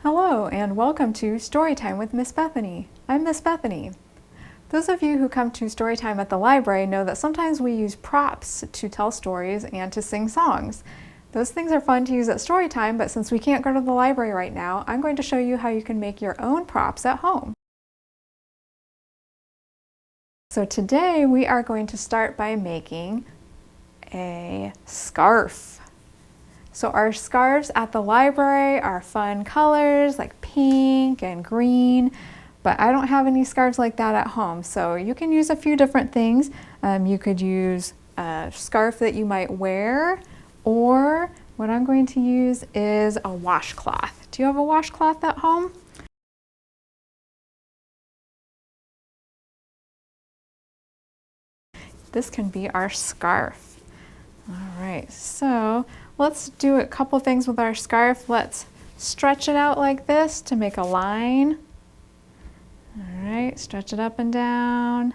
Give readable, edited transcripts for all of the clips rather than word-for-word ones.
Hello and welcome to Storytime with Miss Bethany. I'm Miss Bethany. Those of you who come to Storytime at the library know that sometimes we use props to tell stories and to sing songs. Those things are fun to use at Storytime, but since we can't go to the library right now, I'm going to show you how you can make your own props at home. So today we are going to start by making a scarf. So our scarves at the library are fun colors like pink and green, but I don't have any scarves like that at home. So you can use a few different things. You could use a scarf that you might wear, or what I'm going to use is a washcloth. Do you have a washcloth at home? This can be our scarf. All right, so let's do a couple things with our scarf. Let's stretch it out like this to make a line. All right, stretch it up and down.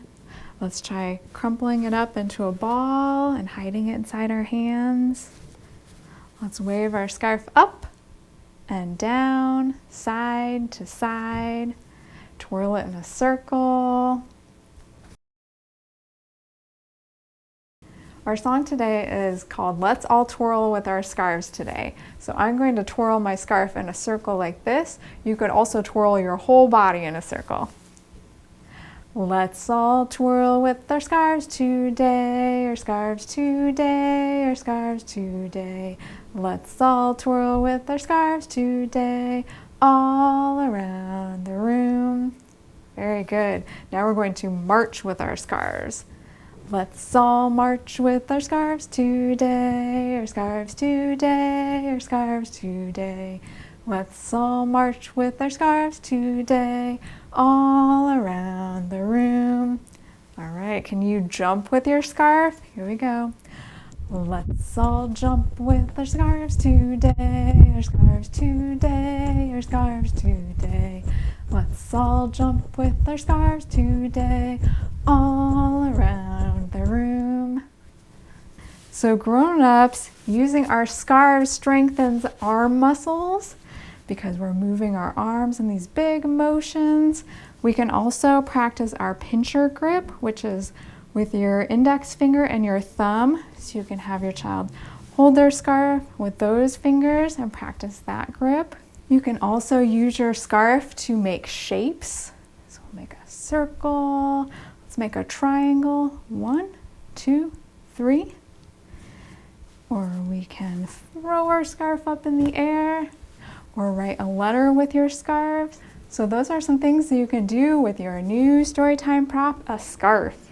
Let's try crumpling it up into a ball and hiding it inside our hands. Let's wave our scarf up and down, side to side. Twirl it in a circle. Our song today is called Let's All Twirl with Our Scarves Today. So I'm going to twirl my scarf in a circle like this. You could also twirl your whole body in a circle. Let's all twirl with our scarves today, our scarves today, our scarves today. Let's all twirl with our scarves today, all around the room. Very good. Now we're going to march with our scarves. Let's all march with our scarves today, our scarves today, our scarves today. Let's all march with our scarves today, all around the room. All right, can you jump with your scarf? Here we go. Let's all jump with our scarves today, our scarves today, our scarves today. Let's all jump with our scarves today, all around the room. So grown-ups, using our scarves strengthens arm muscles because we're moving our arms in these big motions. We can also practice our pincher grip, which is with your index finger and your thumb. So you can have your child hold their scarf with those fingers and practice that grip. You can also use your scarf to make shapes. So we'll make a circle. Let's make a triangle. 1, 2, 3. Or we can throw our scarf up in the air or write a letter with your scarf. So those are some things that you can do with your new Storytime prop, a scarf.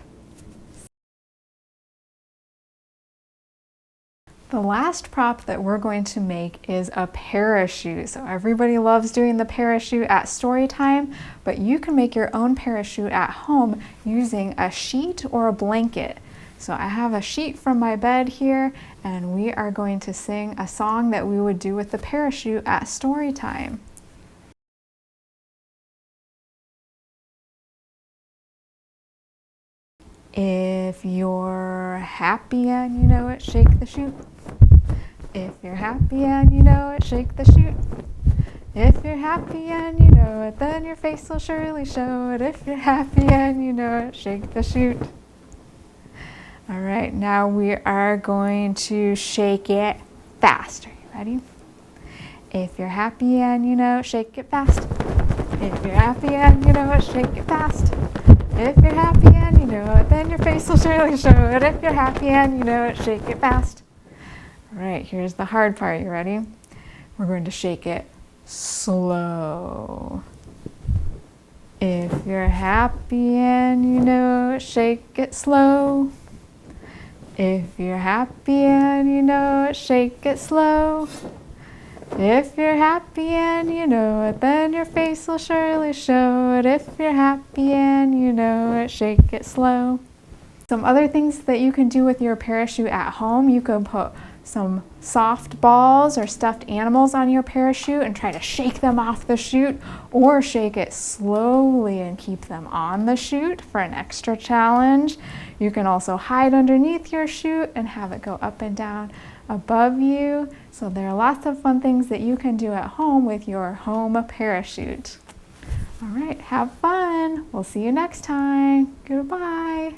The last prop that we're going to make is a parachute. So everybody loves doing the parachute at Storytime, but you can make your own parachute at home using a sheet or a blanket. So I have a sheet from my bed here, and we are going to sing a song that we would do with the parachute at Storytime. If you're happy and you know it, shake the chute. If you're happy and you know it, shake the chute. If you're happy and you know it, then your face will surely show it. If you're happy and you know it, shake the chute. All right, now we are going to shake it fast. Are you ready? If you're happy and you know it, shake it fast. If you're happy and you know it, shake it fast. If you're happy and you know it, then your face will surely show it. If you're happy and you know it, shake it fast. All right, here's the hard part. You ready? We're going to shake it slow. If you're happy and you know it, shake it slow. If you're happy and you know it, shake it slow. If you're happy and you know it, then your face will surely show it. If you're happy and you know it, shake it slow. Some other things that you can do with your parachute at home, you can put some soft balls or stuffed animals on your parachute and try to shake them off the chute, or shake it slowly and keep them on the chute for an extra challenge. You can also hide underneath your chute and have it go up and down above you. So there are lots of fun things that you can do at home with your home parachute. All right, have fun. We'll see you next time. Goodbye.